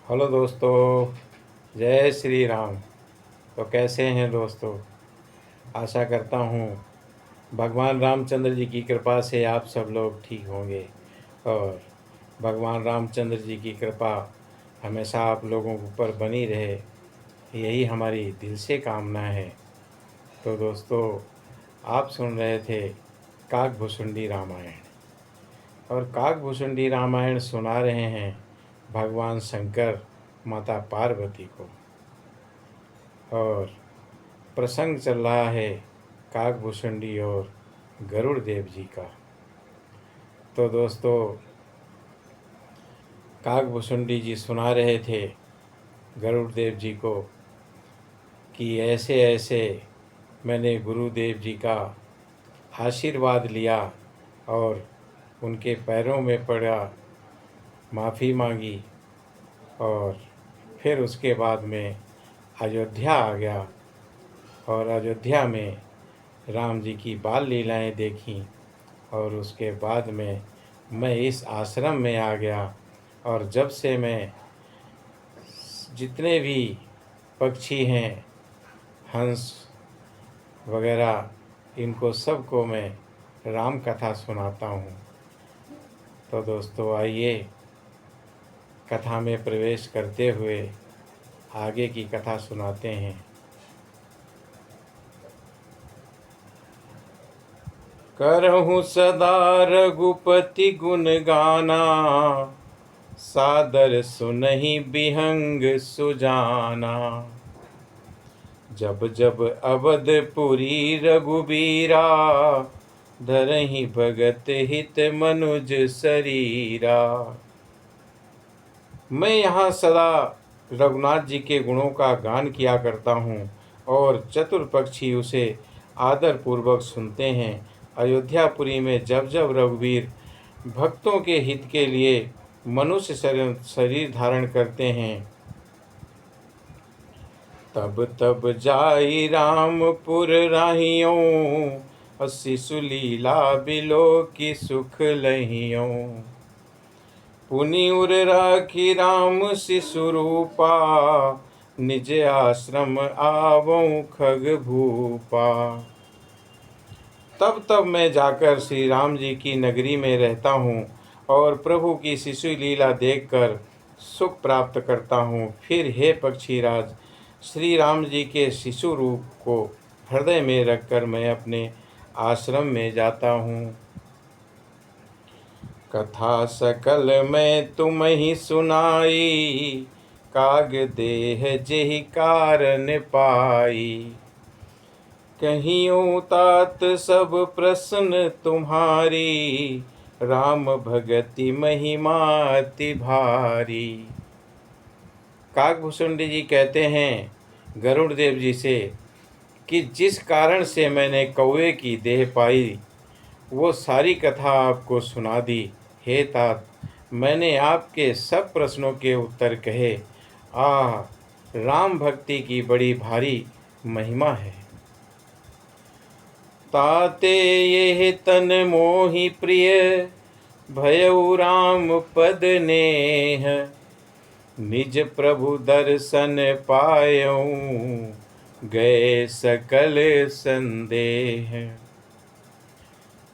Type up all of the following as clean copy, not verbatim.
Hello दोस्तों, जय श्री राम। तो कैसे हैं दोस्तों? आशा करता हूँ भगवान रामचंद्र जी की कृपा से आप सब लोग ठीक होंगे और भगवान रामचंद्र जी की कृपा हमेशा आप लोगों के ऊपर बनी रहे, यही हमारी दिल से कामना है। तो दोस्तों, आप सुन रहे थे काकभुसुंडी रामायण, और काकभुसुंडी रामायण सुना रहे हैं भगवान शंकर माता पार्वती को। और प्रसंग चल रहा है काकभुसुंडी और गरुड़ देव जी का। तो दोस्तों, काकभुसुंडी जी सुना रहे थे गरुड़ देव जी को कि ऐसे ऐसे मैंने गुरुदेव जी का आशीर्वाद लिया और उनके पैरों में पड़ा, माफ़ी मांगी, और फिर उसके बाद में अयोध्या आ गया और अयोध्या में राम जी की बाल लीलाएं देखीं। और उसके बाद में मैं इस आश्रम में आ गया, और जब से मैं जितने भी पक्षी हैं, हंस वगैरह, इनको सबको मैं राम कथा सुनाता हूँ। तो दोस्तों, आइए कथा में प्रवेश करते हुए आगे की कथा सुनाते हैं। करहूँ सदा रघुपति गुण गाना, सादर सुनहि बिहंग सुजाना। जब जब अवधपुरी रघुबीरा, धरहि भगत हित मनुज शरीरा। मैं यहाँ सदा रघुनाथ जी के गुणों का गान किया करता हूँ और चतुर पक्षी उसे आदर पूर्वक सुनते हैं। अयोध्यापुरी में जब जब रघुवीर भक्तों के हित के लिए मनुष्य शरीर धारण करते हैं, तब तब जाई रामपुर राहियों, शिशु लीला बिलो की सुख लहियों। पुनि उर राखी राम शिशु रूपा, निज आश्रम आवों खग भूपा। तब तब मैं जाकर श्री राम जी की नगरी में रहता हूँ और प्रभु की शिशु लीला देखकर सुख प्राप्त करता हूँ। फिर हे पक्षीराज, श्री राम जी के शिशु रूप को हृदय में रखकर मैं अपने आश्रम में जाता हूँ। कथा सकल मैं तुम ही सुनाई, काग देह जेहि कारण पाई। कहियो तात सब प्रश्न तुम्हारी, राम भगति महिमा अति भारी। काकभुसुंडी जी कहते हैं गरुड़ देव जी से कि जिस कारण से मैंने कौवे की देह पाई, वो सारी कथा आपको सुना दी। हे तात, मैंने आपके सब प्रश्नों के उत्तर कहे। राम भक्ति की बड़ी भारी महिमा है। ताते ये तन मोहि प्रिय, भयउ राम पद नेह। निज प्रभु दर्शन पायऊँ, गए सकल संदेह।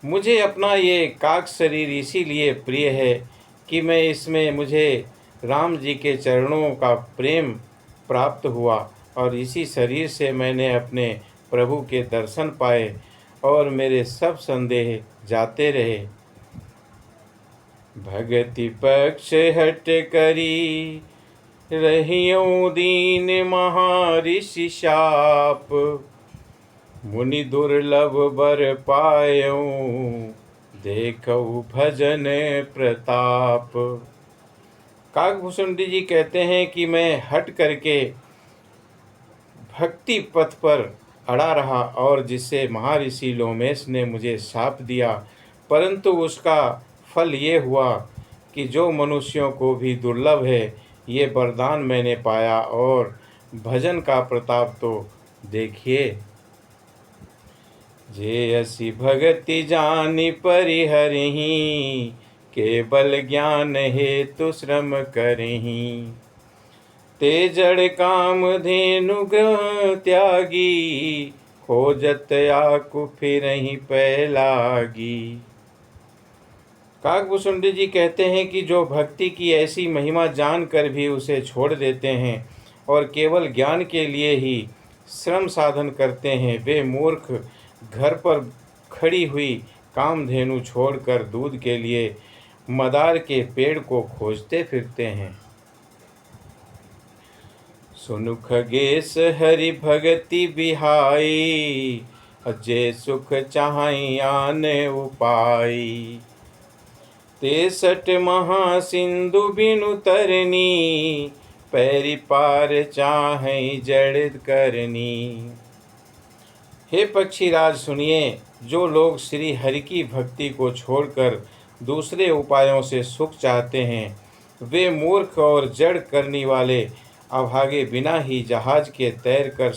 मुझे अपना ये काक शरीर इसीलिए प्रिय है कि मैं इसमें मुझे राम जी के चरणों का प्रेम प्राप्त हुआ, और इसी शरीर से मैंने अपने प्रभु के दर्शन पाए और मेरे सब संदेह जाते रहे। भगति पक्ष हट करी, रहियों दीन महर्षि शाप। मुनि दुर्लभ बर पायऊँ, देखऊ भजन प्रताप। काकभुसुंडी जी कहते हैं कि मैं हट करके भक्ति पथ पर अड़ा रहा, और जिससे महर्षि लोमेश ने मुझे शाप दिया, परंतु उसका फल ये हुआ कि जो मनुष्यों को भी दुर्लभ है, ये वरदान मैंने पाया। और भजन का प्रताप तो देखिए। जे असी भगति जानि परिहरहि, केवल ज्ञान हेतु श्रम करहि। ते जड़ काम धेनु ग्रह त्यागी, खोजत आकु फिर ही पैलागी। काकभूषुंडी जी कहते हैं कि जो भक्ति की ऐसी महिमा जानकर भी उसे छोड़ देते हैं और केवल ज्ञान के लिए ही श्रम साधन करते हैं, वे मूर्ख घर पर खड़ी हुई कामधेनु छोड़कर दूध के लिए मदार के पेड़ को खोजते फिरते हैं। सुनु खगेश हरि भगति बिहाई, जे सुख चाहि आन उपाई। 63 महासिंधु बिनु तरनी, पैरी पार चाहे जड़ करनी। हे पक्षीराज सुनिए, जो लोग श्री हरि की भक्ति को छोड़कर दूसरे उपायों से सुख चाहते हैं, वे मूर्ख और जड़ करने वाले अभागे बिना ही जहाज के तैरकर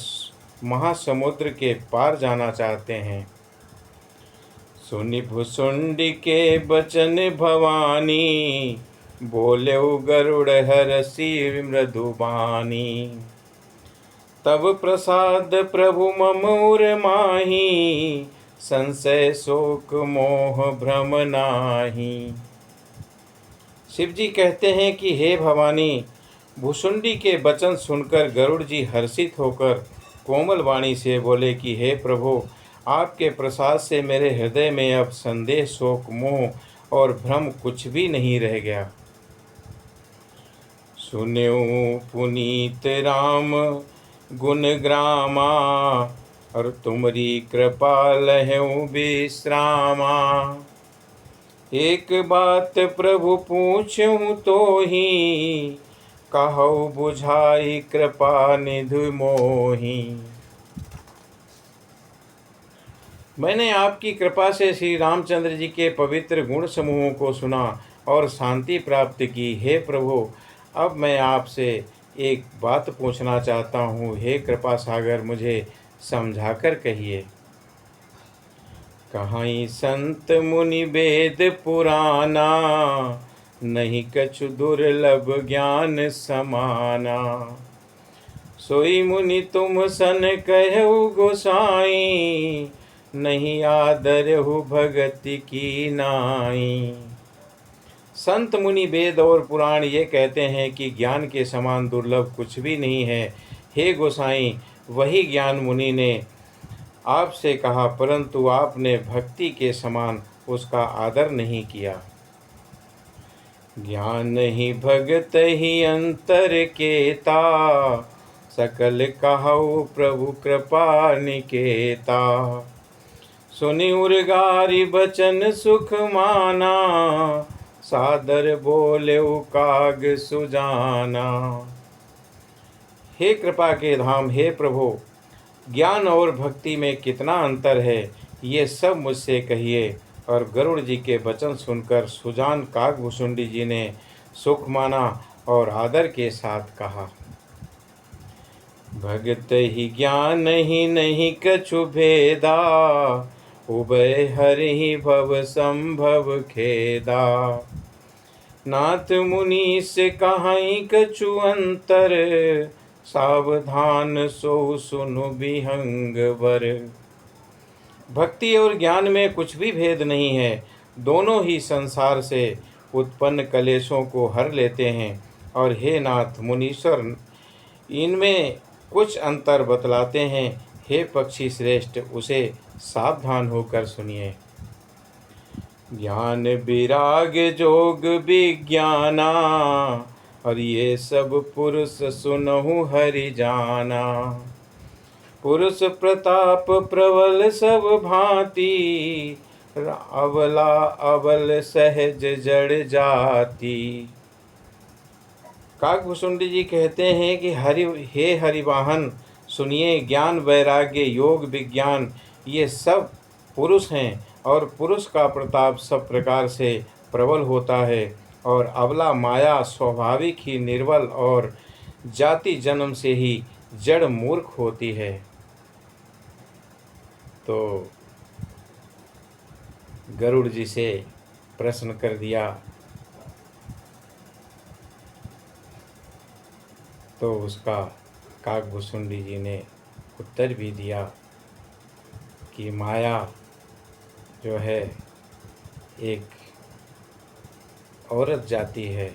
महासमुद्र के पार जाना चाहते हैं। सुनि भुसुंडी के बचन भवानी, बोले गरुड़ हरसी मृदुबानी। तब प्रसाद प्रभु मम उर माही, संशय शोक मोह भ्रम नाही। शिव जी कहते हैं कि हे भवानी, भुसुंडी के वचन सुनकर गरुड़ जी हर्षित होकर कोमल वाणी से बोले कि हे प्रभु, आपके प्रसाद से मेरे हृदय में अब संदेह शोक मोह और भ्रम कुछ भी नहीं रह गया। सुन्यो पुनीत राम गुण ग्रामा, और तुमरी कृपा लहु विश्रामा। एक बात प्रभु पूछूं तो ही, कहु बुझाई कृपा निधि मोही। मैंने आपकी कृपा से श्री रामचंद्र जी के पवित्र गुण समूहों को सुना और शांति प्राप्त की। हे प्रभु, अब मैं आपसे एक बात पूछना चाहता हूँ। हे कृपा सागर, मुझे समझाकर कहिए। कहीं संत मुनि वेद पुराना, नहीं कछु दुर्लभ ज्ञान समाना। सोई मुनि तुम सन कहु गोसाई, नहीं आदर हो भगति की नाई। संत मुनि वेद और पुराण ये कहते हैं कि ज्ञान के समान दुर्लभ कुछ भी नहीं है। हे गोसाई, वही ज्ञान मुनि ने आपसे कहा, परंतु आपने भक्ति के समान उसका आदर नहीं किया। ज्ञान ही भगत ही अंतर केता, सकल कहु प्रभु कृपा निकेता। सुनि उर्गारी बचन सुख माना, सादर बोले काग सुजाना। हे कृपा के धाम, हे प्रभु, ज्ञान और भक्ति में कितना अंतर है, ये सब मुझसे कहिए। और गरुड़ जी के वचन सुनकर सुजान काकभूषुंडी जी ने सुख माना और आदर के साथ कहा। भगत ही ज्ञान ही नहीं कछु भेदा, उभय हरि भव संभव खेदा। नाथ मुनि से कहीं कछु अंतर, सावधान सो सुनु विहंग वर। भक्ति और ज्ञान में कुछ भी भेद नहीं है, दोनों ही संसार से उत्पन्न कलेशों को हर लेते हैं। और हे नाथ मुनीश्वर, इनमें कुछ अंतर बतलाते हैं। हे पक्षी श्रेष्ठ, उसे सावधान होकर सुनिए। ज्ञान विराग जोग विज्ञाना, और ये सब पुरुष सुनहु हरि जाना। पुरुष प्रताप प्रबल सब भांति, अबला अबल सहज जड़ जाति। काकभूषुंडी जी कहते हैं कि हे हरिवाहन, सुनिए, ज्ञान वैराग्य योग विज्ञान ये सब पुरुष हैं, और पुरुष का प्रताप सब प्रकार से प्रबल होता है, और अबला माया स्वाभाविक ही निर्बल और जाति जन्म से ही जड़ मूर्ख होती है। तो गरुड़ जी से प्रश्न कर दिया। तो उसका काकभुसुंडी जी ने उत्तर भी दिया कि माया जो है एक औरत जाति है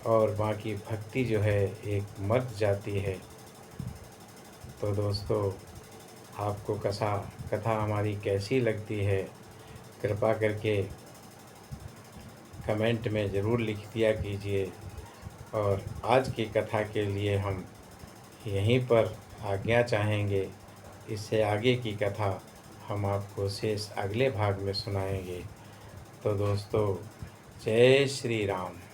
और बाकी भक्ति जो है एक मर्द जाति है। तो दोस्तों, आपको कथा हमारी कैसी लगती है, कृपा करके कमेंट में ज़रूर लिख दिया कीजिए। और आज की कथा के लिए हम यहीं पर आज्ञा चाहेंगे। इससे आगे की कथा हम आपको शेष अगले भाग में सुनाएंगे। तो दोस्तों, जय श्री राम।